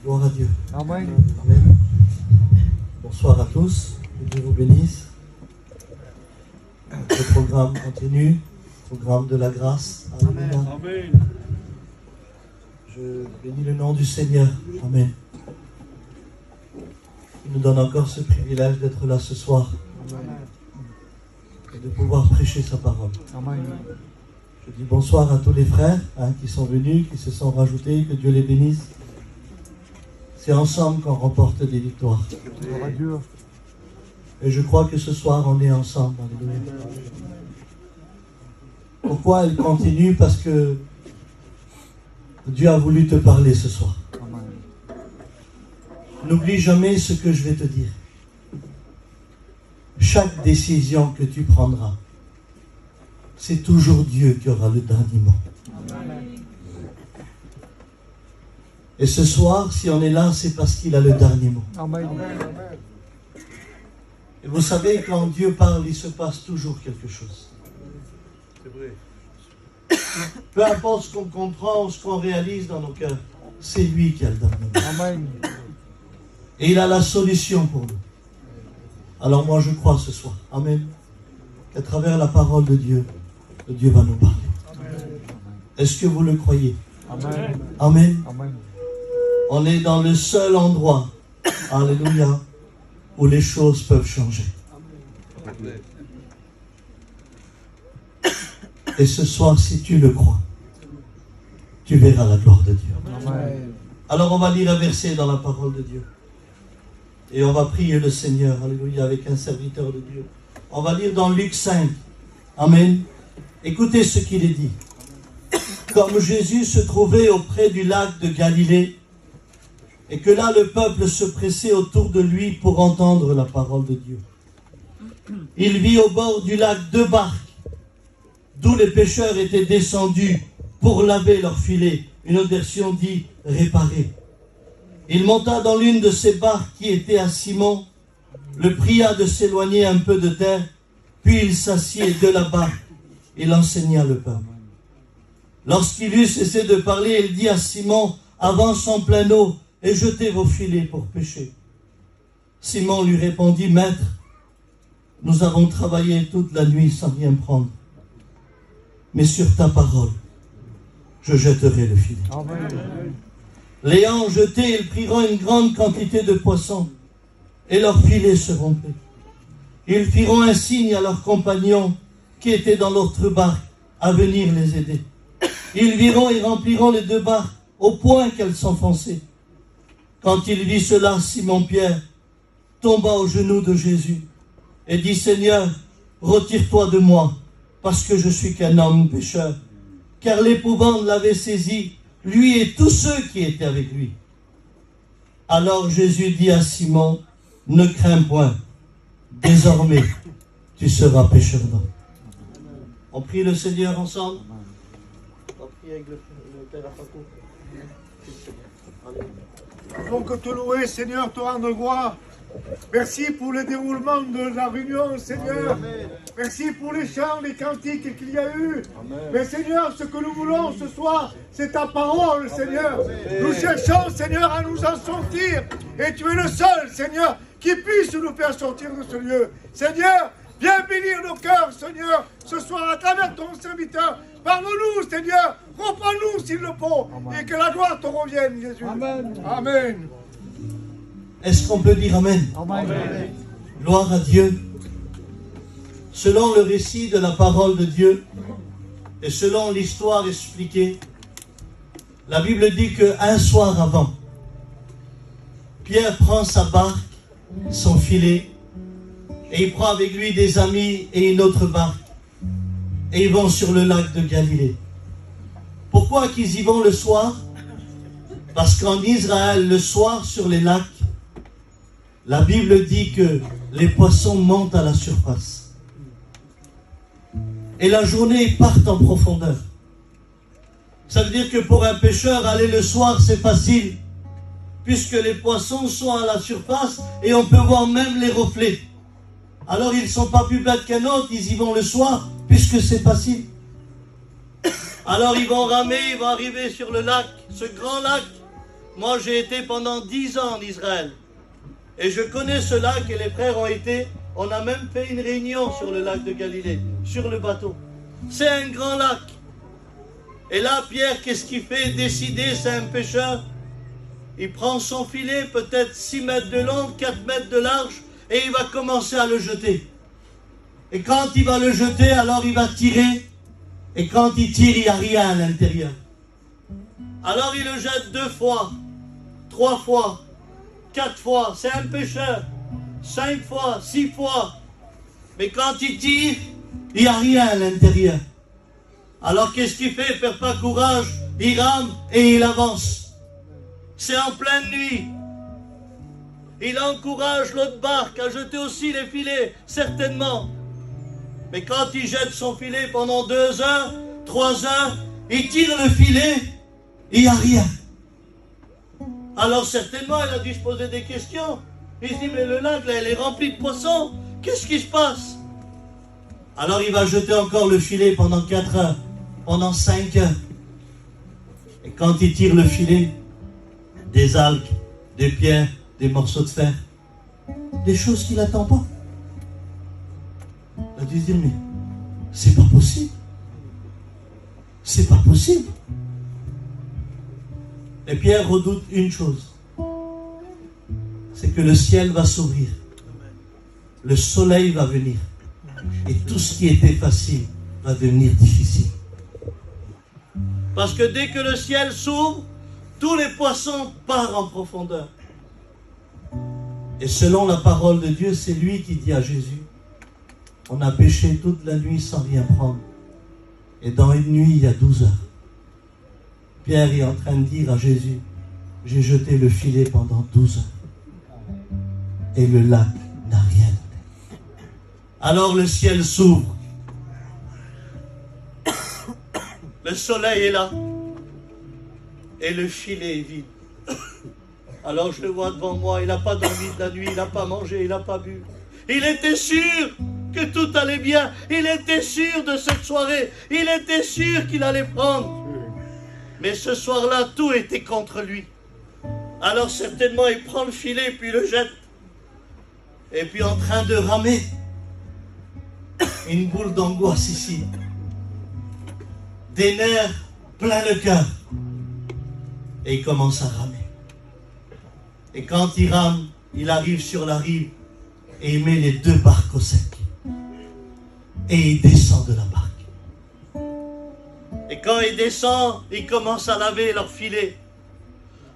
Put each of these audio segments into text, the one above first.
Gloire à Dieu. Amen. Amen. Bonsoir à tous, que Dieu vous bénisse. Le programme continue, programme de la grâce. Alléluia. Amen. Je bénis le nom du Seigneur. Amen. Il nous donne encore ce privilège d'être là ce soir et de pouvoir prêcher sa parole. Amen. Je dis bonsoir à tous les frères qui sont venus, qui se sont rajoutés, que Dieu les bénisse. C'est ensemble qu'on remporte des victoires. Gloire à Dieu. Et je crois que ce soir, on est ensemble. Alléluia. Pourquoi elle continue? Parce que Dieu a voulu te parler ce soir. Amen. N'oublie jamais ce que je vais te dire. Chaque décision que tu prendras, c'est toujours Dieu qui aura le dernier mot. Amen. Et ce soir, si on est là, c'est parce qu'il a le dernier mot. Amen. Et vous savez, quand Dieu parle, il se passe toujours quelque chose. C'est vrai. Peu importe ce qu'on comprend ou ce qu'on réalise dans nos cœurs, c'est lui qui a le dernier mot. Amen. Et il a la solution pour nous. Alors moi, je crois ce soir, amen, qu'à travers la parole de Dieu va nous parler. Est-ce que vous le croyez? Amen. Amen. Amen. On est dans le seul endroit, alléluia, où les choses peuvent changer. Et ce soir, si tu le crois, tu verras la gloire de Dieu. Amen. Alors on va lire un verset dans la parole de Dieu. Et on va prier le Seigneur, alléluia, avec un serviteur de Dieu. On va lire dans Luc 5. Amen. Écoutez ce qu'il est dit. Comme Jésus se trouvait auprès du lac de Galilée, et que là le peuple se pressait autour de lui pour entendre la parole de Dieu, il vit au bord du lac 2 barques, d'où les pêcheurs étaient descendus pour laver leurs filets. Une autre version dit réparer. Il monta dans l'une de ces barques qui était à Simon, le pria de s'éloigner un peu de terre, puis il s'assied de la barque et l'enseigna le peuple. Lorsqu'il eut cessé de parler, il dit à Simon, avance en pleine eau et jetez vos filets pour pêcher. Simon lui répondit, Maître, nous avons travaillé toute la nuit sans rien prendre, mais sur ta parole, je jetterai le filet. Amen. L'ayant jeté, ils priront une grande quantité de poissons, et leurs filets se rompirent. Ils firont un signe à leurs compagnons qui étaient dans l'autre barque à venir les aider. Ils viront et rempliront les 2 barques au point qu'elles s'enfonçaient. Quand il vit cela, Simon-Pierre tomba aux genoux de Jésus et dit, Seigneur, retire-toi de moi, parce que je suis qu'un homme pécheur. Car l'épouvante l'avait saisi, lui et tous ceux qui étaient avec lui. Alors Jésus dit à Simon, ne crains point, désormais tu seras pécheur d'hommes. On prie le Seigneur ensemble. On prie avec le Père Apaco. Nous pouvons que te louer, Seigneur, te rendre gloire. Merci pour le déroulement de la réunion, Seigneur. Amen. Merci pour les chants, les cantiques qu'il y a eu. Amen. Mais Seigneur, ce que nous voulons ce soir, c'est ta parole, Amen. Seigneur. Amen. Nous cherchons, Seigneur, à nous en sortir. Et tu es le seul, Seigneur, qui puisse nous faire sortir de ce lieu. Seigneur, viens bénir nos cœurs, Seigneur, ce soir à travers ton serviteur. Parle-nous, Seigneur. Reprends-nous s'il le faut. Amen. Et que la gloire te revienne, Jésus. Amen. Amen. Est-ce qu'on peut dire Amen? Amen. Amen. Gloire à Dieu. Selon le récit de la parole de Dieu et selon l'histoire expliquée, la Bible dit qu'un soir avant, Pierre prend sa barque, son filet, et il prend avec lui des amis et une autre barque, et ils vont sur le lac de Galilée. Pourquoi qu'ils y vont le soir? Parce qu'en Israël, le soir sur les lacs, la Bible dit que les poissons montent à la surface. Et la journée, ils partent en profondeur. Ça veut dire que pour un pêcheur, aller le soir, c'est facile. Puisque les poissons sont à la surface et on peut voir même les reflets. Alors ils ne sont pas plus bêtes qu'un autre, ils y vont le soir, puisque c'est facile. Alors ils vont ramer, ils vont arriver sur le lac, ce grand lac. Moi j'ai été pendant 10 ans en Israël. Et je connais ce lac et les frères ont été. On a même fait une réunion sur le lac de Galilée, sur le bateau. C'est un grand lac. Et là, Pierre, qu'est-ce qu'il fait? Décider, c'est un pêcheur. Il prend son filet, peut-être 6 mètres de long, 4 mètres de large, et il va commencer à le jeter. Et quand il va le jeter, alors il va tirer. Et quand il tire, il n'y a rien à l'intérieur. Alors il le jette 2 fois, 3 fois, 4 fois. C'est un pêcheur. 5 fois, 6 fois. Mais quand il tire, il n'y a rien à l'intérieur. Alors qu'est-ce qu'il fait? Il ne perd pas courage. Il rame et il avance. C'est en pleine nuit. Il encourage l'autre barque à jeter aussi les filets, certainement. Mais quand il jette son filet pendant 2 heures, 3 heures, il tire le filet, il n'y a rien. Alors certainement, il a dû se poser des questions. Il se dit, mais le lac, là, il est rempli de poissons. Qu'est-ce qui se passe? Alors il va jeter encore le filet pendant 4 heures, pendant 5 heures. Et quand il tire le filet, des algues, des pierres, des morceaux de fer, des choses qu'il n'attend pas. Il a dû se dire, mais c'est pas possible. C'est pas possible. Et Pierre redoute une chose, c'est que le ciel va s'ouvrir, le soleil va venir, et tout ce qui était facile va devenir difficile. Parce que dès que le ciel s'ouvre, tous les poissons partent en profondeur. Et selon la parole de Dieu, c'est lui qui dit à Jésus, on a pêché toute la nuit sans rien prendre. Et dans une nuit, il y a 12 heures. Pierre est en train de dire à Jésus, j'ai jeté le filet pendant 12 heures. Et le lac n'a rien. Alors le ciel s'ouvre. Le soleil est là. Et le filet est vide. Alors je le vois devant moi, il n'a pas dormi de la nuit, il n'a pas mangé, il n'a pas bu. Il était sûr que tout allait bien. Il était sûr de cette soirée. Il était sûr qu'il allait prendre. Mais ce soir-là, tout était contre lui. Alors certainement, il prend le filet, puis le jette. Et puis en train de ramer, une boule d'angoisse ici. Des nerfs plein le cœur. Et il commence à ramer. Et quand il rame, il arrive sur la rive et il met les 2 barques au sec. Et il descend de la barque. Et quand il descend, il commence à laver leur filet.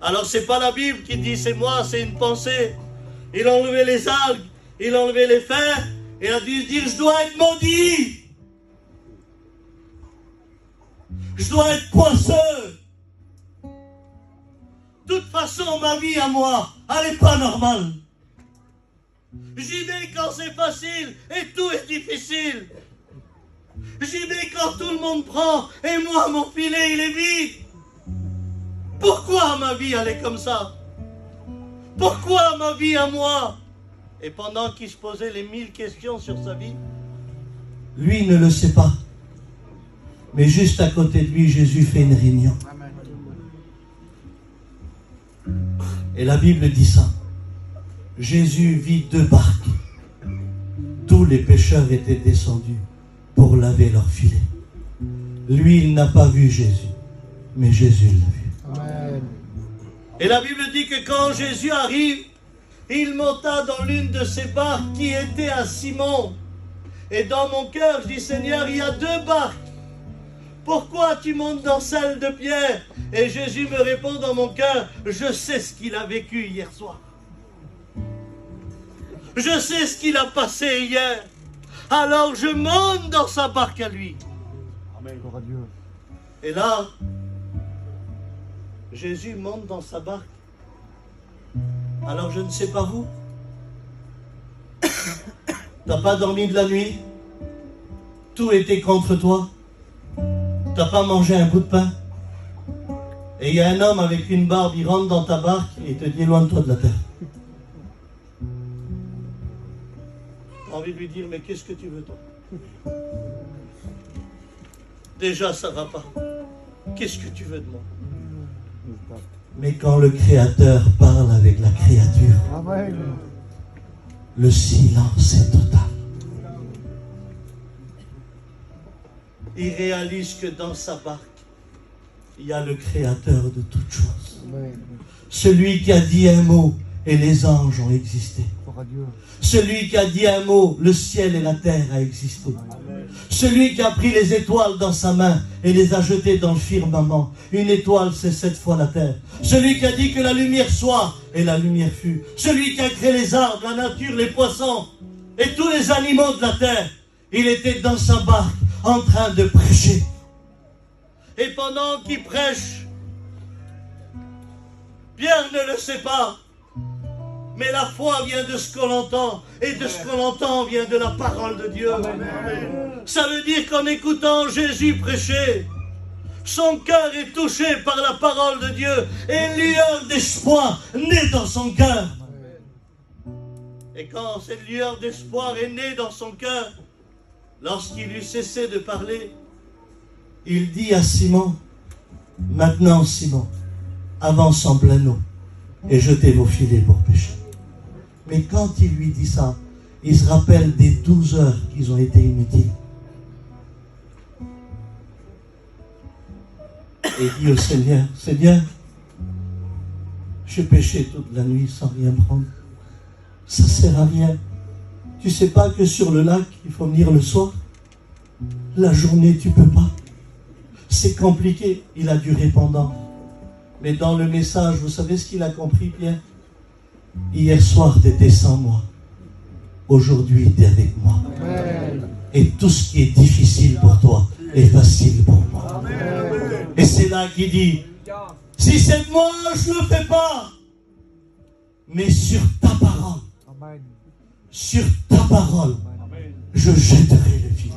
Alors c'est pas la Bible qui dit c'est moi, c'est une pensée. Il a enlevé les algues, il a enlevé les fers, et il a dû se dire je dois être maudit. Je dois être poisseux. De toute façon, ma vie à moi, elle n'est pas normale. J'y vais quand c'est facile et tout est difficile. J'y vais quand tout le monde prend et moi, mon filet, il est vide. Pourquoi ma vie, elle est comme ça? Pourquoi ma vie à moi? Et pendant qu'il se posait les 1000 questions sur sa vie, lui ne le sait pas. Mais juste à côté de lui, Jésus fait une réunion. Et la Bible dit ça. Jésus vit 2 barques. Tous les pêcheurs étaient descendus pour laver leurs filets. Lui, il n'a pas vu Jésus, mais Jésus l'a vu. Amen. Et la Bible dit que quand Jésus arrive, il monta dans l'une de ces barques qui était à Simon. Et dans mon cœur, je dis, Seigneur, il y a 2 barques. Pourquoi tu montes dans celle de Pierre? Et Jésus me répond dans mon cœur, je sais ce qu'il a vécu hier soir. Je sais ce qu'il a passé hier. Alors je monte dans sa barque à lui. Amen. Gloire à Dieu. Et là, Jésus monte dans sa barque. Alors je ne sais pas vous. T'as pas dormi de la nuit. Tout était contre toi. T'as pas mangé un bout de pain. Et il y a un homme avec une barbe, il rentre dans ta barque et il te dit éloigne-toi de la terre. envie de lui dire, mais qu'est-ce que tu veux toi? Déjà, ça va pas. Qu'est-ce que tu veux de moi? Mais quand le Créateur parle avec la créature, Amen. le silence est total. Il réalise que dans sa barque, il y a le Créateur de toutes choses. Amen. Celui qui a dit un mot et les anges ont existé. Gloire à Dieu. Celui qui a dit un mot, le ciel et la terre a existé. Celui qui a pris les étoiles dans sa main et les a jetées dans le firmament. Une étoile, c'est 7 fois la terre. Celui qui a dit que la lumière soit et la lumière fut. Celui qui a créé les arbres, la nature, les poissons et tous les animaux de la terre. Il était dans sa barque en train de prêcher. Et pendant qu'il prêche, Pierre ne le sait pas. Mais la foi vient de ce qu'on entend. Et de ce qu'on entend vient de la parole de Dieu. Ça veut dire qu'en écoutant Jésus prêcher, son cœur est touché par la parole de Dieu. Et une lueur d'espoir naît dans son cœur. Et quand cette lueur d'espoir est née dans son cœur, lorsqu'il eut cessé de parler, il dit à Simon, maintenant Simon, avance en plein eau et jetez vos filets pour pêcher. Mais quand il lui dit ça, il se rappelle des 12 heures qui ont été inutiles. Et il dit au Seigneur, Seigneur, j'ai pêché toute la nuit sans rien prendre. Ça ne sert à rien. Tu sais pas que sur le lac, il faut venir le soir? La journée, tu peux pas. C'est compliqué. Il a dû répondre. Mais dans le message, vous savez ce qu'il a compris, Pierre? Hier soir, tu étais sans moi. Aujourd'hui, tu es avec moi. Amen. Et tout ce qui est difficile pour toi est facile pour moi. Amen. Et c'est là qu'il dit, si c'est de moi, je ne le fais pas. Mais sur ta parole, Amen. sur ta parole, je jetterai le filet.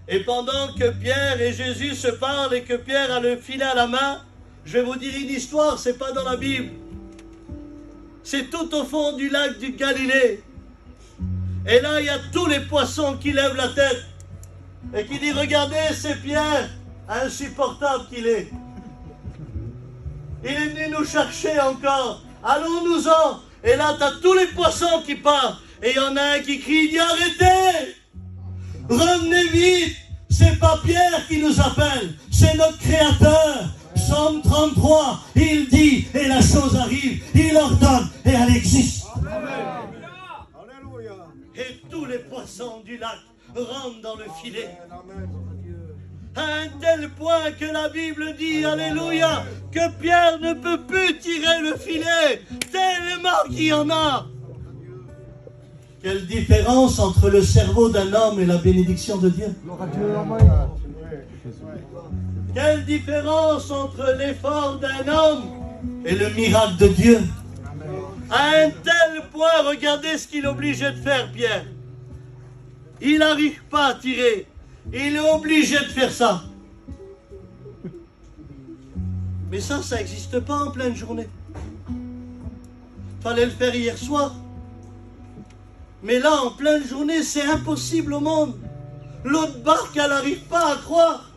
Et pendant que Pierre et Jésus se parlent et que Pierre a le filet à la main, je vais vous dire une histoire, c'est pas dans la Bible. C'est tout au fond du lac du Galilée. Et là, il y a tous les poissons qui lèvent la tête et qui disent, regardez, c'est Pierre, insupportable qu'il est. Il est venu nous chercher encore. Allons-nous-en. Et là, tu as tous les poissons qui partent. Et il y en a un qui crie, il dit, arrêtez! Revenez vite! C'est pas Pierre qui nous appelle, c'est notre Créateur. Psaume 33, il dit, et la chose arrive, il ordonne, et elle existe. Alléluia. Et tous les poissons du lac rentrent dans le filet. Amen. À un tel point que la Bible dit, alléluia, que Pierre ne peut plus tirer le filet, tellement qu'il y en a. Quelle différence entre le cerveau d'un homme et la bénédiction de Dieu. Gloire à Dieu. Amen. Quelle différence entre l'effort d'un homme et le miracle de Dieu. À un tel point, regardez ce qu'il est obligé de faire, Pierre. Il n'arrive pas à tirer. Il est obligé de faire ça. Mais ça n'existe pas en pleine journée. Fallait le faire hier soir. Mais là, en pleine journée, c'est impossible au monde. L'autre barque, elle n'arrive pas à croire.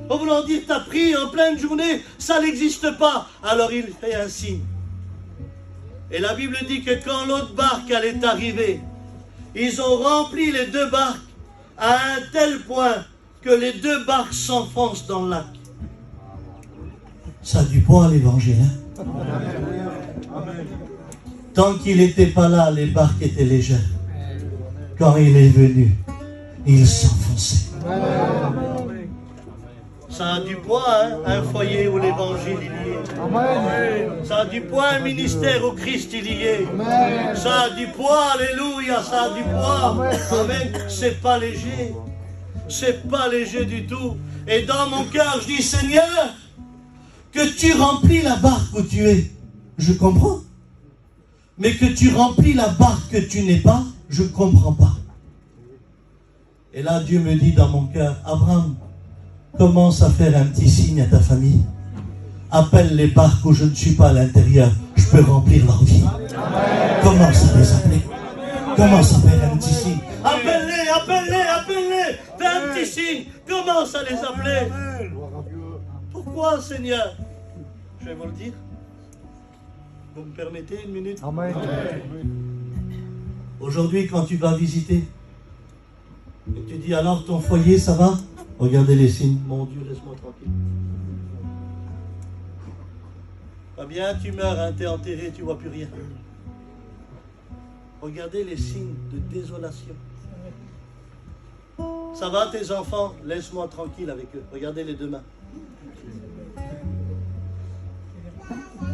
En voulant dire, t'as pris en pleine journée, ça n'existe pas. Alors il fait un signe. Et la Bible dit que quand l'autre barque, elle est arrivée, ils ont rempli les deux barques à un tel point que les deux barques s'enfoncent dans le lac. Ça a du poids, l'évangile, hein? Tant qu'il n'était pas là, les barques étaient légères. Quand il est venu, il s'enfonçait. Ça a du poids, hein, un foyer où l'évangile il y est. Amen. Ça a du poids, un ministère où Christ il y est. Amen. Ça a du poids, alléluia, ça a du poids. Amen. C'est pas léger. C'est pas léger du tout. Et dans mon cœur, je dis, Seigneur, que tu remplis la barque où tu es, je comprends. Mais que tu remplis la barque que tu n'es pas, je ne comprends pas. Et là, Dieu me dit dans mon cœur, Abraham, commence à faire un petit signe à ta famille. Appelle les barques où je ne suis pas à l'intérieur. Je peux remplir leur vie. Commence à les appeler. Commence à faire un petit signe. Appelle-les, appelle-les, appelle-les. Fais un petit signe. Commence à les appeler. Pourquoi, Seigneur? Je vais vous le dire. Vous me permettez une minute? Amen. Aujourd'hui, quand tu vas visiter, et tu dis alors ton foyer, ça va? Regardez les signes. Mon Dieu, laisse-moi tranquille. Pas bien, tu meurs, hein, t'es enterré, tu vois plus rien. Regardez les signes de désolation. Ça va tes enfants? Laisse-moi tranquille avec eux. Regardez les deux mains.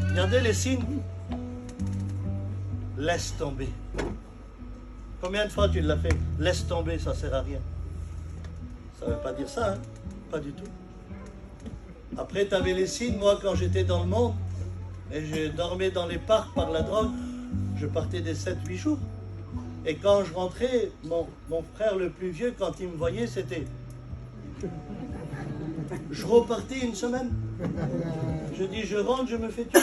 Regardez les signes. Laisse tomber. Combien de fois tu l'as fait? Laisse tomber, ça sert à rien. Ça ne veut pas dire ça, hein? Pas du tout. Après, tu avais les signes. Moi, quand j'étais dans le monde, et je dormais dans les parcs par la drogue, je partais des 7-8 jours. Et quand je rentrais, mon frère le plus vieux, quand il me voyait, c'était... Je repartais une semaine. Je dis, je rentre, je me fais tuer.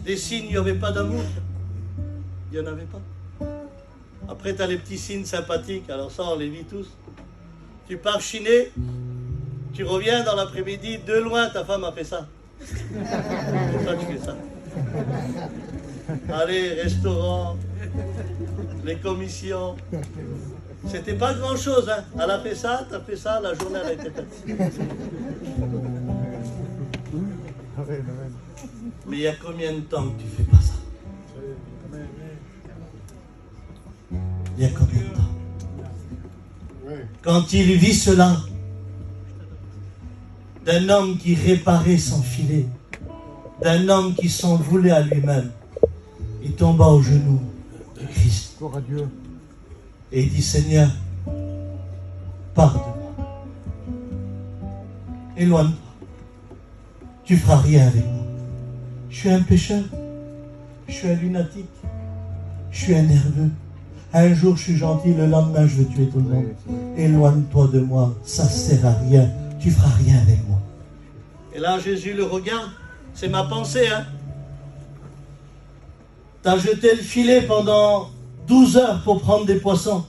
Des signes, il n'y avait pas d'amour. Il n'y en avait pas. Après, tu as les petits signes sympathiques. Alors ça, on les vit tous. Tu pars chiner, tu reviens dans l'après-midi, de loin, ta femme a fait ça. Pourquoi tu fais ça? Allez, restaurant, les commissions. C'était pas grand-chose, hein. Elle a fait ça, t'as fait ça, la journée elle a été faite. Mais il y a combien de temps que tu fais pas ça? Il y a combien de temps? Quand il vit cela, d'un homme qui réparait son filet, d'un homme qui s'en voulait à lui-même, il tomba aux genoux de Christ. Gloire à Dieu. Et il dit, Seigneur, pardonne-moi. Éloigne-toi. Tu feras rien avec moi. Je suis un pécheur. Je suis un lunatique. Je suis un nerveux. Un jour, je suis gentil, le lendemain, je veux tuer tout le monde. Éloigne-toi de moi, ça ne sert à rien. Tu feras rien avec moi. Et là, Jésus le regarde. C'est ma pensée, hein. Tu as jeté le filet pendant 12 heures pour prendre des poissons.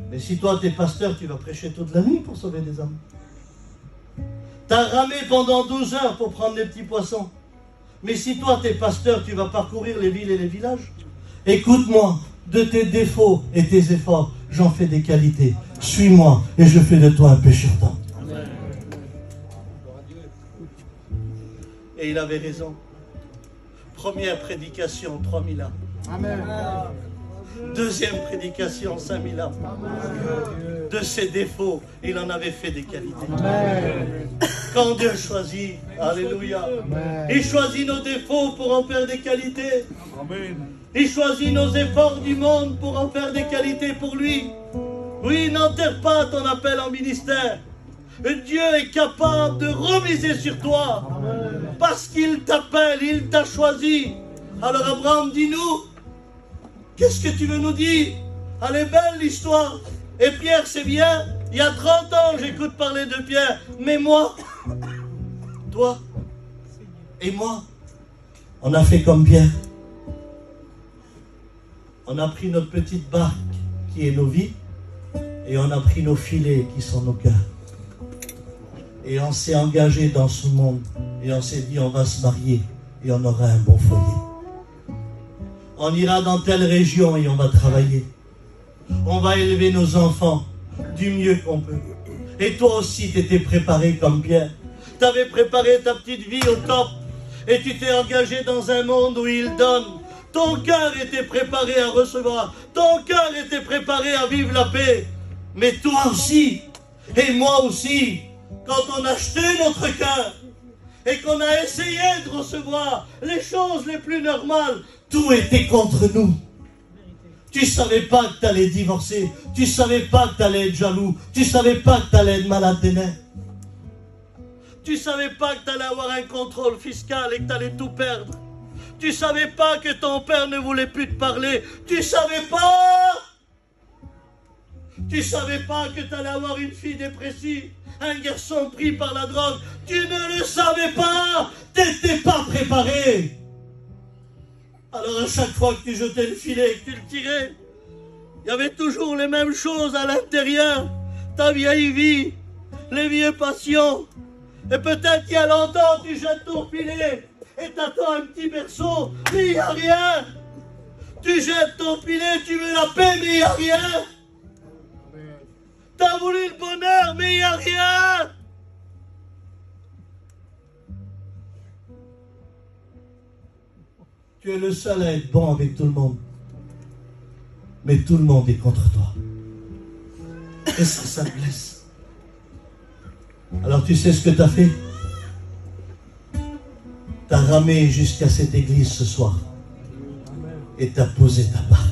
Mais si toi, tu es pasteur, tu vas prêcher toute la nuit pour sauver des âmes. Tu as ramé pendant 12 heures pour prendre des petits poissons. Mais si toi, tu es pasteur, tu vas parcourir les villes et les villages. Écoute-moi, de tes défauts et tes efforts, j'en fais des qualités. Suis-moi et je fais de toi un pécheur d'âme. Et il avait raison. Première prédication, 3000 âmes. Amen. Deuxième prédication, 5000 âmes. De ses défauts, il en avait fait des qualités. Amen. Quand Dieu choisit, alléluia, Amen. il choisit nos défauts pour en faire des qualités. Amen. Il choisit nos efforts du monde pour en faire des qualités pour lui. Oui, n'enterre pas ton appel en ministère. Dieu est capable de remiser sur toi. Parce qu'il t'appelle, il t'a choisi. Alors Abraham, dis-nous, qu'est-ce que tu veux nous dire? Elle est belle l'histoire. Et Pierre, c'est bien. Il y a 30 ans, j'écoute parler de Pierre. Mais moi, toi et moi, on a fait comme Pierre. On a pris notre petite barque qui est nos vies et on a pris nos filets qui sont nos cœurs. Et on s'est engagé dans ce monde et on s'est dit on va se marier et on aura un bon foyer. On ira dans telle région et on va travailler. On va élever nos enfants du mieux qu'on peut. Et toi aussi tu étais préparé comme Pierre. Tu avais préparé ta petite vie au top et tu t'es engagé dans un monde où il donne. Ton cœur était préparé à recevoir. Ton cœur était préparé à vivre la paix. Mais toi aussi, et moi aussi, quand on a acheté notre cœur et qu'on a essayé de recevoir les choses les plus normales, tout était contre nous. Tu ne savais pas que tu allais divorcer. Tu ne savais pas que tu allais être jaloux. Tu ne savais pas que tu allais être malade des nerfs. Tu ne savais pas que tu allais avoir un contrôle fiscal et que tu allais tout perdre. Tu ne savais pas que ton père ne voulait plus te parler. Tu ne savais pas. Tu ne savais pas que tu allais avoir une fille dépressive, un garçon pris par la drogue. Tu ne le savais pas. Tu n'étais pas préparé. Alors à chaque fois que tu jetais le filet et que tu le tirais, il y avait toujours les mêmes choses à l'intérieur. Ta vieille vie, les vieilles passions. Et peut-être qu'il y a longtemps, tu jettes ton filet et t'attends un petit berceau, mais il n'y a rien. Tu jettes ton filet, tu veux la paix, mais il n'y a rien. T'as voulu le bonheur, mais il n'y a rien. Tu es le seul à être bon avec tout le monde. Mais tout le monde est contre toi. Et ça te blesse. Alors tu sais ce que tu as fait? Tu as ramé jusqu'à cette église ce soir. Et tu as posé ta barque.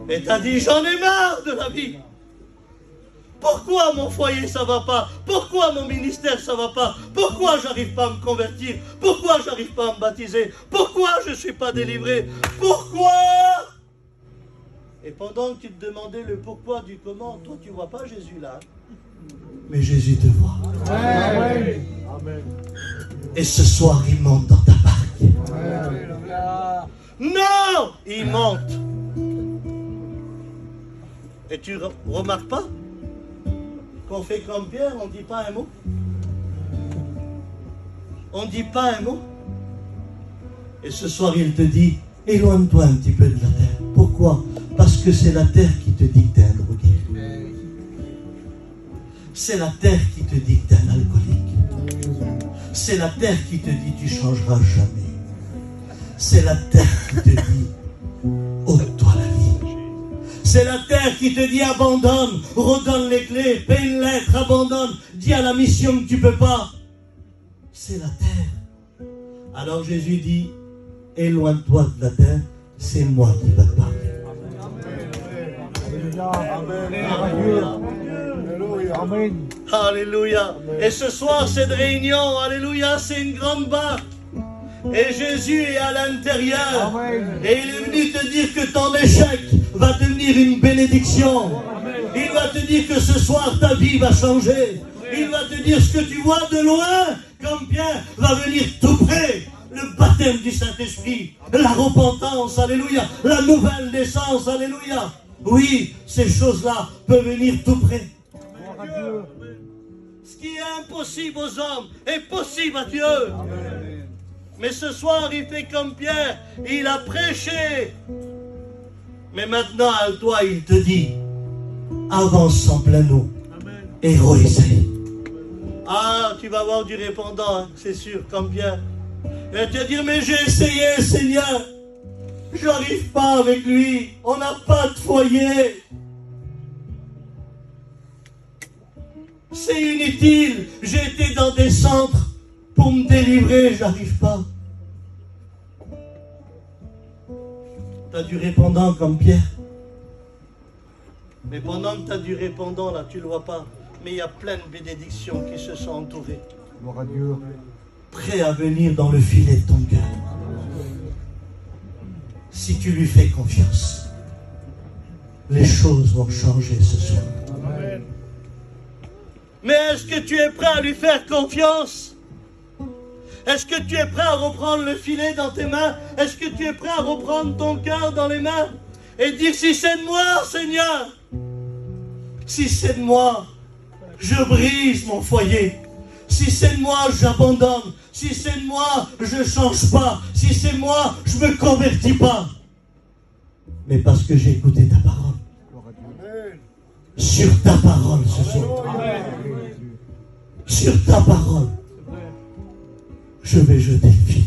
Et tu as dit, j'en ai marre de la vie. Pourquoi mon foyer ça va pas? Pourquoi mon ministère ça va pas? Pourquoi j'arrive pas à me convertir? Pourquoi j'arrive pas à me baptiser? Pourquoi je suis pas délivré? Pourquoi? Et pendant que tu te demandais le pourquoi du comment, toi tu vois pas Jésus là. Mais Jésus te voit. Amen. Et ce soir il monte dans ta barque. Non, il monte. Et tu remarques pas qu'on fait comme Pierre, on ne dit pas un mot? On ne dit pas un mot? Et ce soir, il te dit, éloigne-toi un petit peu de la terre. Pourquoi? Parce que c'est la terre qui te dit que tu es un drogué. C'est la terre qui te dit que tu es un alcoolique. C'est la terre qui te dit, tu ne changeras jamais. C'est la terre qui te dit, ôte-toi la vie. C'est la terre qui te dit abandonne, redonne les clés, paie une lettre, abandonne, dis à la mission que tu ne peux pas. C'est la terre. Alors Jésus dit, éloigne-toi de la terre, c'est moi qui va te parler. Amen. Alléluia. Et ce soir, cette réunion, alléluia, c'est une grande barque. Et Jésus est à l'intérieur. Et il est venu te dire que ton échec va devenir une bénédiction. Il va te dire que ce soir, ta vie va changer. Il va te dire ce que tu vois de loin, comme Pierre, va venir tout près. Le baptême du Saint-Esprit, la repentance, alléluia, la nouvelle naissance, alléluia. Oui, ces choses-là peuvent venir tout près. Ce qui est impossible aux hommes est possible à Dieu. Mais ce soir, il fait comme Pierre, il a prêché. Mais maintenant, à toi, il te dit, avance en plein eau, héroïsé. Ah, tu vas avoir du répondant, hein, c'est sûr, comme Pierre. Il va te dire, mais j'ai essayé, Seigneur. J'arrive pas avec lui. On n'a pas de foyer. C'est inutile. J'ai été dans des centres pour me délivrer. J'arrive pas. Tu as du répondant comme Pierre. Mais pendant que tu as du répondant, là, tu ne le vois pas. Mais il y a plein de bénédictions qui se sont entourées. Gloire à Dieu. Prêt à venir dans le filet de ton cœur. Si tu lui fais confiance, les choses vont changer ce soir. Amen. Mais est-ce que tu es prêt à lui faire confiance? Est-ce que tu es prêt à reprendre le filet dans tes mains? Est-ce que tu es prêt à reprendre ton cœur dans les mains et dire, si c'est de moi, Seigneur, si c'est de moi, je brise mon foyer. Si c'est de moi, j'abandonne. Si c'est de moi, je ne change pas. Si c'est moi, je ne me convertis pas. Mais parce que j'ai écouté ta parole. Sur ta parole ce soir. Sur ta parole. Je vais jeter le filet.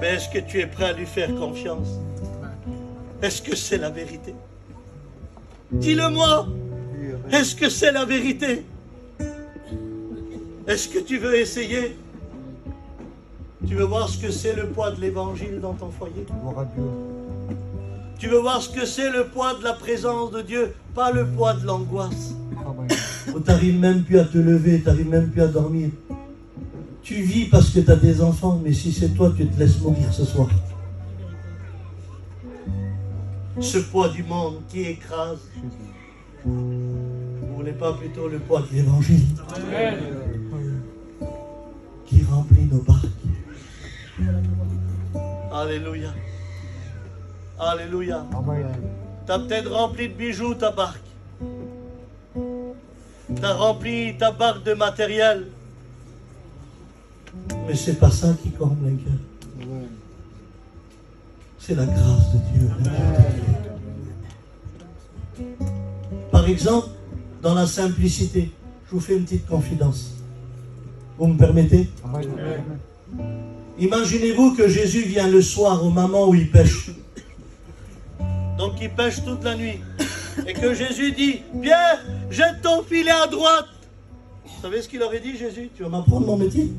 Mais est-ce que tu es prêt à lui faire confiance? Est-ce que c'est la vérité? Dis-le-moi. Est-ce que c'est la vérité? Est-ce que tu veux essayer? Tu veux voir ce que c'est le poids de l'évangile dans ton foyer? Gloire à Dieu. Tu veux voir ce que c'est le poids de la présence de Dieu, pas le poids de l'angoisse. Amen. Où tu n'arrives même plus à te lever, tu n'arrives même plus à dormir. Tu vis parce que tu as des enfants, mais si c'est toi, tu te laisses mourir ce soir. Ce poids du monde qui écrase. Vous ne voulez pas plutôt le poids de l'évangile? nos barques. Alléluia. Alléluia. Amen. Tu as peut-être rempli de bijoux ta barque. Tu as rempli ta barque de matériel. Mais c'est pas ça qui comble un cœur. C'est la grâce de Dieu. Par exemple, dans la simplicité, je vous fais une petite confidence. Vous me permettez? Amen. Imaginez-vous que Jésus vient le soir au moment où il pêche. Donc il pêche toute la nuit. Et que Jésus dit, Pierre, jette ton filet à droite. Vous savez ce qu'il aurait dit, Jésus? Tu vas m'apprendre mon métier?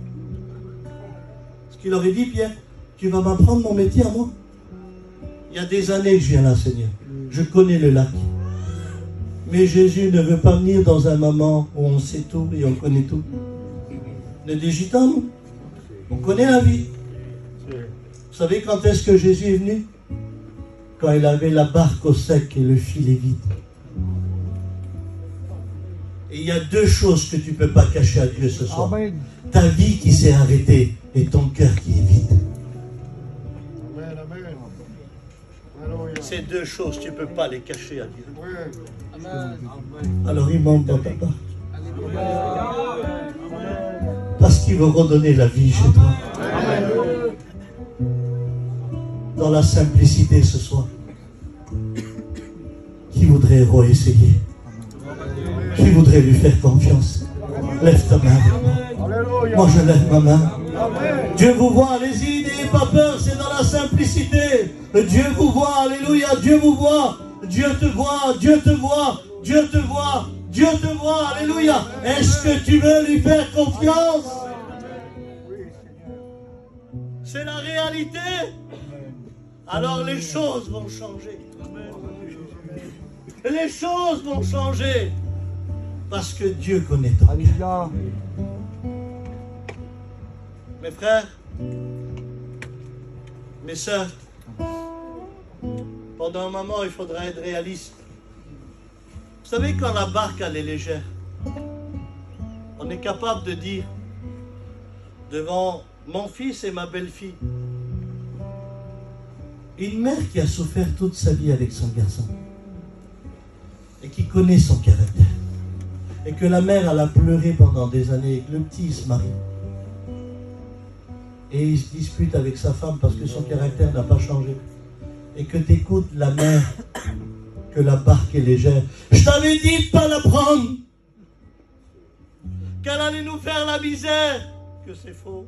Ce qu'il aurait dit, Pierre, tu vas m'apprendre mon métier à moi? Il y a des années que je viens là, Seigneur. Je connais le lac. Mais Jésus ne veut pas venir dans un moment où on sait tout et on connaît tout. Ne dégitant, nous. On connaît la vie. Vous savez quand est-ce que Jésus est venu? Quand il avait la barque au sec et le filet vide. Et il y a deux choses que tu ne peux pas cacher à Dieu ce soir. Amen. Ta vie qui s'est arrêtée et ton cœur qui est vide. Amen, amen. Alléluia. Ces deux choses, tu ne peux pas les cacher à Dieu. Oui. Alors il monte dans ta barque. Parce qu'il veut redonner la vie chez toi. Dans la simplicité ce soir. Qui voudrait réessayer? Qui voudrait lui faire confiance? Lève ta main avec moi. Alléluia. Moi je lève ma main. Amen. Dieu vous voit, allez-y, n'ayez pas peur, c'est dans la simplicité. Dieu vous voit, alléluia, Dieu vous voit. Dieu te voit, Dieu te voit, Dieu te voit, Dieu te voit, alléluia. Est-ce que tu veux lui faire confiance? C'est la réalité. Alors les choses vont changer. Les choses vont changer. Parce que Dieu connaît ton cœur. Alléluia. Mes frères, mes sœurs, pendant un moment, il faudra être réaliste. Vous savez, quand la barque elle est légère, on est capable de dire devant mon fils et ma belle-fille, une mère qui a souffert toute sa vie avec son garçon et qui connaît son caractère, et que la mère elle a pleuré pendant des années et que le petit il se marie. Et il se dispute avec sa femme parce que son caractère n'a pas changé. Et que tu écoutes la mère, que la barque est légère. Je t'avais dit de ne pas la prendre. Qu'elle allait nous faire la misère. Que c'est faux.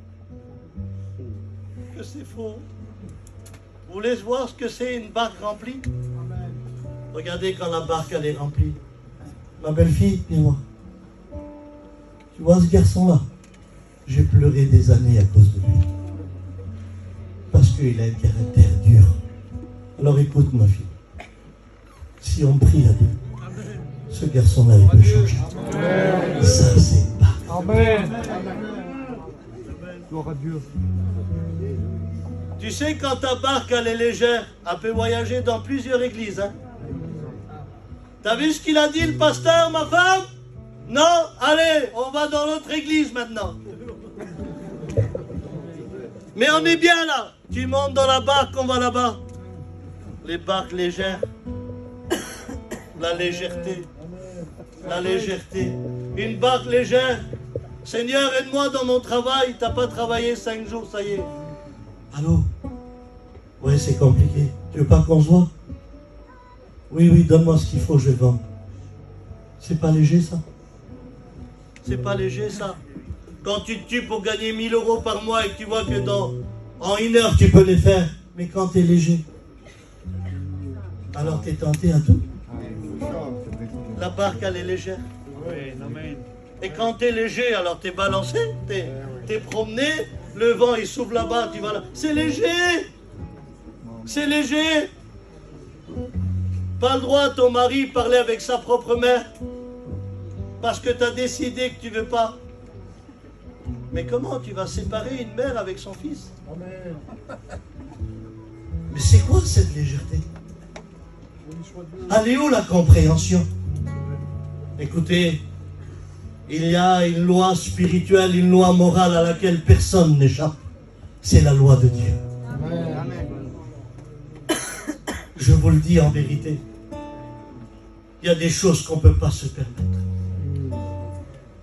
Que c'est faux. Vous voulez voir ce que c'est une barque remplie? Regardez quand la barque elle est remplie. Ma belle-fille, viens voir. Tu vois ce garçon-là? J'ai pleuré des années à cause de lui. Parce qu'il a un caractère dur. Alors écoute ma fille. Si on prie à Dieu, ce garçon-là, il peut changer. Ça, c'est pas. Amen. Gloire à Dieu. Tu sais, quand ta barque, elle est légère, elle peut voyager dans plusieurs églises. Hein? T'as vu ce qu'il a dit, le pasteur, ma femme? Non? Allez, on va dans l'autre église maintenant. Mais on est bien là. Tu montes dans la barque, on va là-bas. Les barques légères. La légèreté. La légèreté. Une barque légère. Seigneur, aide-moi dans mon travail. T'as pas travaillé 5 jours, ça y est. Allô? Ouais, c'est compliqué. Tu veux pas qu'on se voit? Oui, donne-moi ce qu'il faut, je vais vendre. C'est pas léger, ça? C'est pas léger, ça? Quand tu te tues pour gagner 1000 € par mois et que tu vois que en 1 heure, tu peux les faire. Mais quand tu es léger, alors tu es tenté à tout. La barque, elle est légère. Et quand tu es léger, alors tu es balancé, tu es promené, le vent, il souffle là-bas, tu vas là. C'est léger. C'est léger. Pas le droit, ton mari, parler avec sa propre mère. Parce que tu as décidé que tu veux pas. Mais comment tu vas séparer une mère avec son fils? Mais c'est quoi cette légèreté? Elle est où la compréhension? Écoutez, Il y a une loi spirituelle, une loi morale à laquelle personne n'échappe. C'est la loi de Dieu. Je vous le dis en vérité. Il y a des choses qu'on ne peut pas se permettre.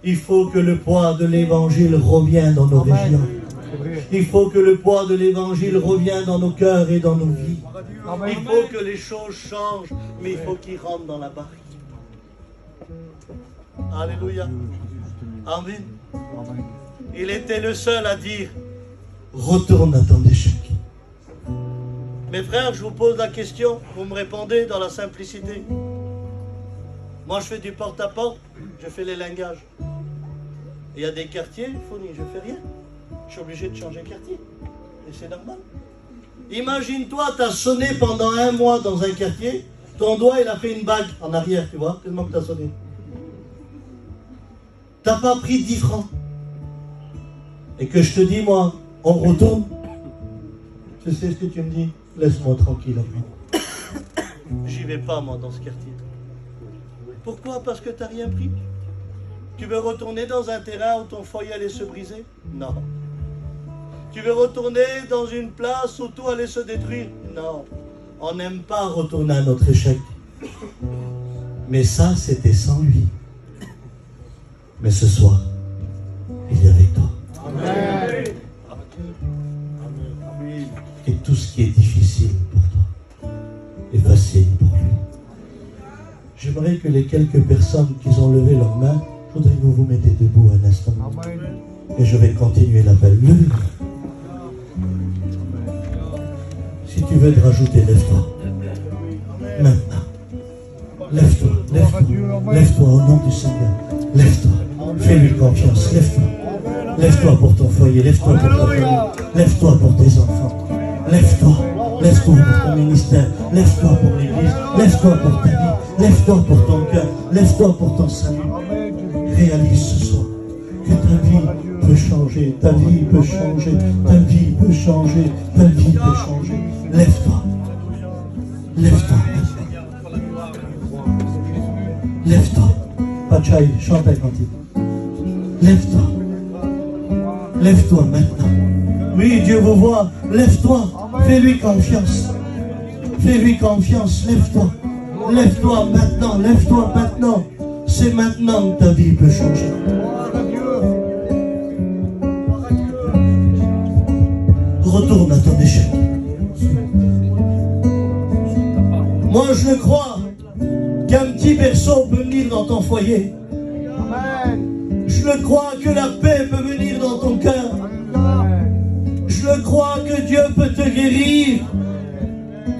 Il faut que le poids de l'évangile revienne dans nos régions. Il faut que le poids de l'évangile revienne dans nos cœurs et dans nos vies. Il faut que les choses changent, mais il faut qu'ils rentrent dans la barque. Alléluia. Amen. Il était le seul à dire, retourne à ton échec. Mes frères, je vous pose la question, vous me répondez dans la simplicité. Moi, je fais du porte-à-porte, je fais les lingages. Il y a des quartiers, Fourni, je fais rien. Je suis obligé de changer de quartier. Et c'est normal. Imagine-toi, tu as sonné pendant 1 mois dans un quartier, ton doigt, il a fait une bague en arrière, tu vois, tellement que tu as sonné. Tu n'as pas pris 10 francs. Et que je te dis, moi, on retourne. Tu sais ce que tu me dis? Laisse-moi tranquille. J'y vais pas, moi, dans ce quartier. Pourquoi? Parce que tu n'as rien pris. Tu veux retourner dans un terrain où ton foyer allait se briser? Non. Tu veux retourner dans une place où tout allait se détruire? Non. On n'aime pas retourner à notre échec. Mais ça, c'était sans lui. Mais ce soir, il est avec toi. Amen. Et tout ce qui est difficile pour toi est facile pour lui. J'aimerais que les quelques personnes qui ont levé leurs mains, je voudrais que vous vous mettez debout un instant. Amen. Et je vais continuer l'appel. Levez-vous. Si tu veux te rajouter, lève-toi. Maintenant. Lève-toi, lève-toi. Lève-toi au nom du Seigneur. Lève-toi. Fais-lui confiance. Lève-toi. Lève-toi pour ton foyer. Lève-toi pour ta famille. Lève-toi pour tes enfants. Lève-toi. Lève-toi pour ton ministère. Lève-toi pour l'église. Lève-toi pour ta vie. Lève-toi pour ton cœur. Lève-toi pour ton salut. Réalise ce soir que ta vie peut changer. Ta vie peut changer. Ta vie peut changer. Ta vie peut changer. Lève-toi. Lève-toi. Lève-toi. Pachaï, chante un cantique. Lève-toi. Lève-toi maintenant. Oui, Dieu vous voit. Lève-toi. Fais-lui confiance. Fais-lui confiance. Lève-toi. Lève-toi maintenant. Lève-toi maintenant. C'est maintenant que ta vie peut changer. Retourne à ton échec. Moi, je crois qu'un petit berceau peut venir dans ton foyer. Je le crois que la paix peut venir dans ton cœur. Je le crois que Dieu peut te guérir.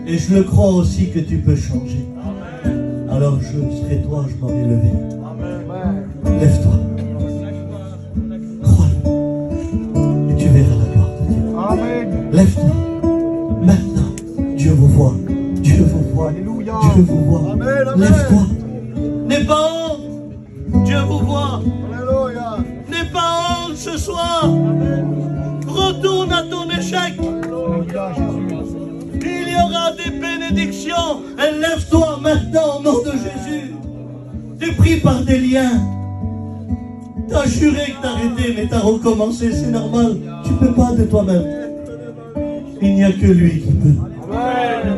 Et je le crois aussi que tu peux changer. Alors je serai toi, je m'en vais lever. Lève-toi. Crois-le. Et tu verras la gloire de Dieu. Lève-toi. Maintenant, Dieu vous voit. Dieu vous voit. Dieu vous voit. Lève-toi. N'aie pas honte. Dieu vous voit. N'aie pas honte ce soir. Retourne à ton échec. Il y aura des bénédictions. Et lève-toi maintenant au nom de Jésus. Tu es pris par des liens. Tu as juré que tu as arrêté, mais tu as recommencé. C'est normal. Tu ne peux pas de toi-même. Il n'y a que lui qui peut.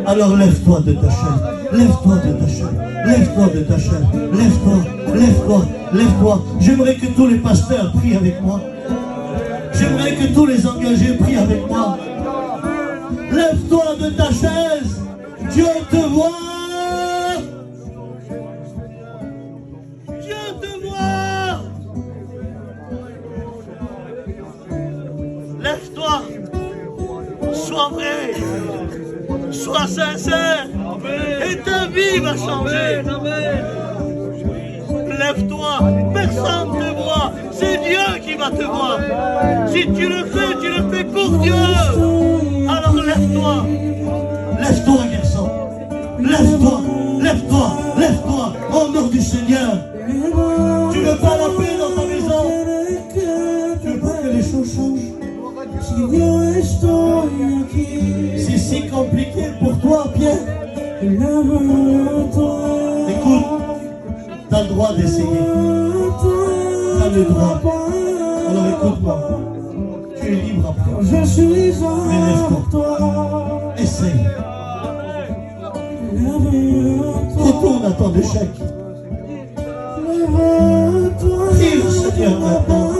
Alors lève-toi de ta chaise. Lève-toi de ta chaise. Lève-toi de ta chaise. Lève-toi. Lève-toi. Lève-toi. J'aimerais que tous les pasteurs prient avec moi. J'aimerais que tous les engagés prient avec moi. Lève-toi de ta chaise. Dieu te voit. Dieu te voit. Lève-toi. Sois vrai. Sois sincère. Et ta vie va changer. Lève-toi. Personne ne te voit. C'est Dieu qui va te voir. Si tu le fais pour Dieu. Alors lève-toi. Lève-toi, garçon. Lève-toi. Lève-toi. Lève-toi. Au nom du Seigneur. Tu veux pas la paix dans ta maison? Tu veux pas que les choses changent? C'est si compliqué pour toi, Pierre. Écoute, tu as le droit d'essayer. Tu as le droit. Alors écoute-moi. Tu es libre après. Je suis Relève-toi. toi. Essaye. Retourne à ton échec. Prie le Seigneur maintenant.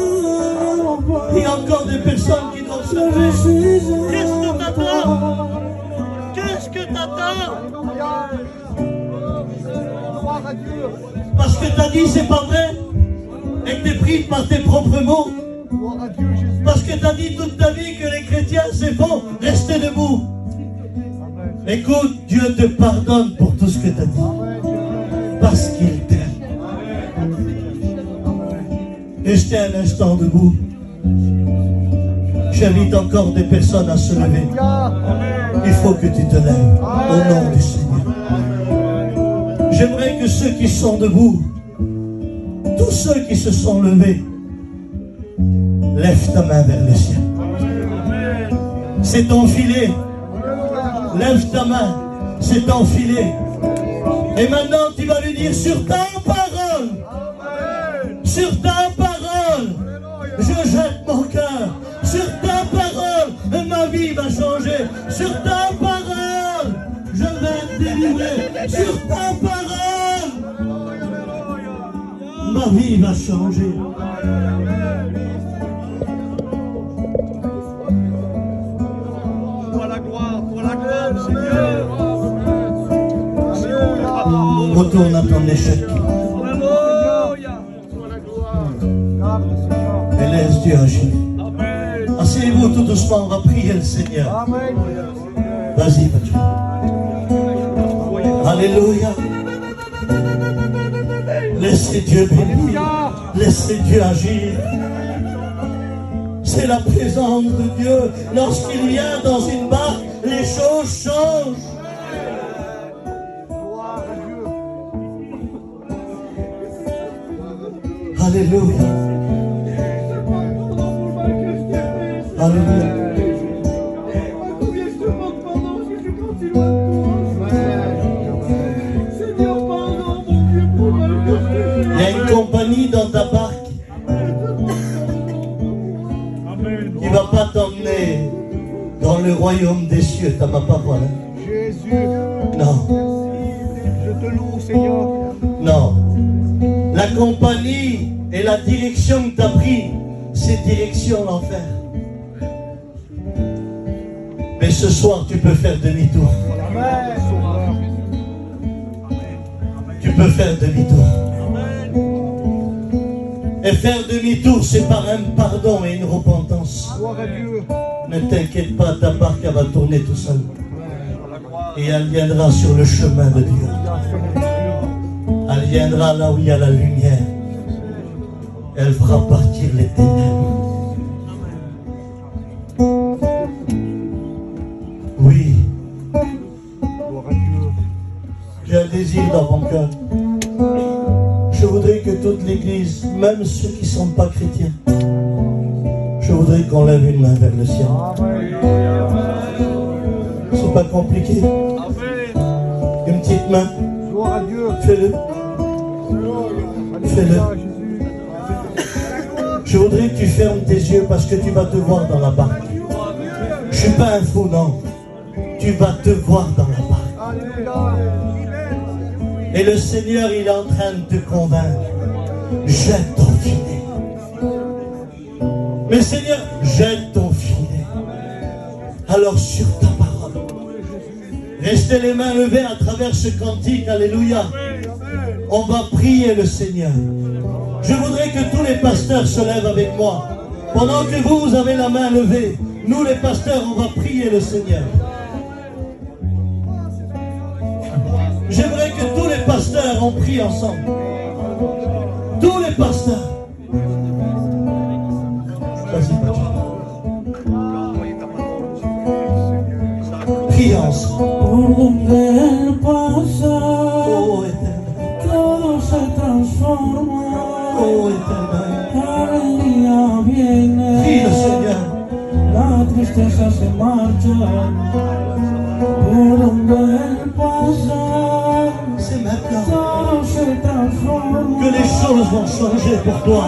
Il y a encore des personnes qui doivent se lever. Qu'est-ce que t'attends? Qu'est-ce que t'attends? Parce que t'as dit c'est pas vrai et que t'es pris par tes propres mots. Parce que t'as dit toute ta vie que les chrétiens c'est faux. Restez debout. Écoute, Dieu te pardonne pour tout ce que t'as dit. Parce qu'il t'aime. Restez un instant debout. J'invite encore des personnes à se lever. Il faut que tu te lèves au nom du Seigneur. J'aimerais que ceux qui sont debout, tous ceux qui se sont levés, lève ta main vers le ciel. C'est ton filet. Lève ta main. C'est ton filet. Et maintenant tu vas lui dire sur ta parole. Sur ta parole. Je jette mon cœur. Sur ta parole, ma vie va changer. Sur ta parole, je vais te délivrer. Sur ta parole, ma vie va changer. Pour la gloire, Seigneur. Retourne à ton échec. Et laisse Dieu agir. Asseyez-vous tout doucement, on va prier le Seigneur. Vas-y, Patrick. Alléluia. Laissez Dieu bénir. Laissez Dieu agir. C'est la présence de Dieu. Lorsqu'il vient dans une barque, les choses changent. Alléluia. Alléluia. Il y a une compagnie dans ta barque qui ne va pas t'emmener dans le royaume des cieux, t'as ma parole. Jésus, Non, je te loue, Seigneur. non. La compagnie et la direction que tu as prise, c'est direction l'enfer. Mais ce soir, tu peux faire demi-tour. Tu peux faire demi-tour. Et faire demi-tour, c'est par un pardon et une repentance. Gloire à Dieu. Ne t'inquiète pas, ta barque elle va tourner tout seul. Et elle viendra sur le chemin de Dieu. Elle viendra là où il y a la lumière. Elle fera partir les ténèbres. Oui. Gloire à Dieu. J'ai un désir dans mon cœur. Je voudrais que toute l'Église, même ceux qui ne sont pas chrétiens, je voudrais qu'on lève une main vers le ciel. C'est pas compliqué. Une petite main. Gloire à Dieu. Fais-le. Fais-le. Je voudrais que tu fermes tes yeux parce que tu vas te voir dans la barque. Je suis pas un fou, non. Tu vas te voir dans la barque. Et le Seigneur, il est en train de te convaincre. Jette ton filet. Mais Seigneur, jette ton filet. Alors sur ta parole, restez les mains levées à travers ce cantique. Alléluia. On va prier le Seigneur. Je voudrais que tous les pasteurs se lèvent avec moi. Pendant que vous avez la main levée, nous les pasteurs, on va prier le Seigneur. J'aimerais que tous les pasteurs on prie ensemble. Tous les pasteurs. Vas-y, prie ensemble. Por donde él pasa, Oh éternel. todo se transforma. Oh éternel. Cada día Prie le viene, Seigneur. la tristeza se marcha. Por donde él pasa, C'est maintenant todo se transforma. que les choses vont changer pour toi.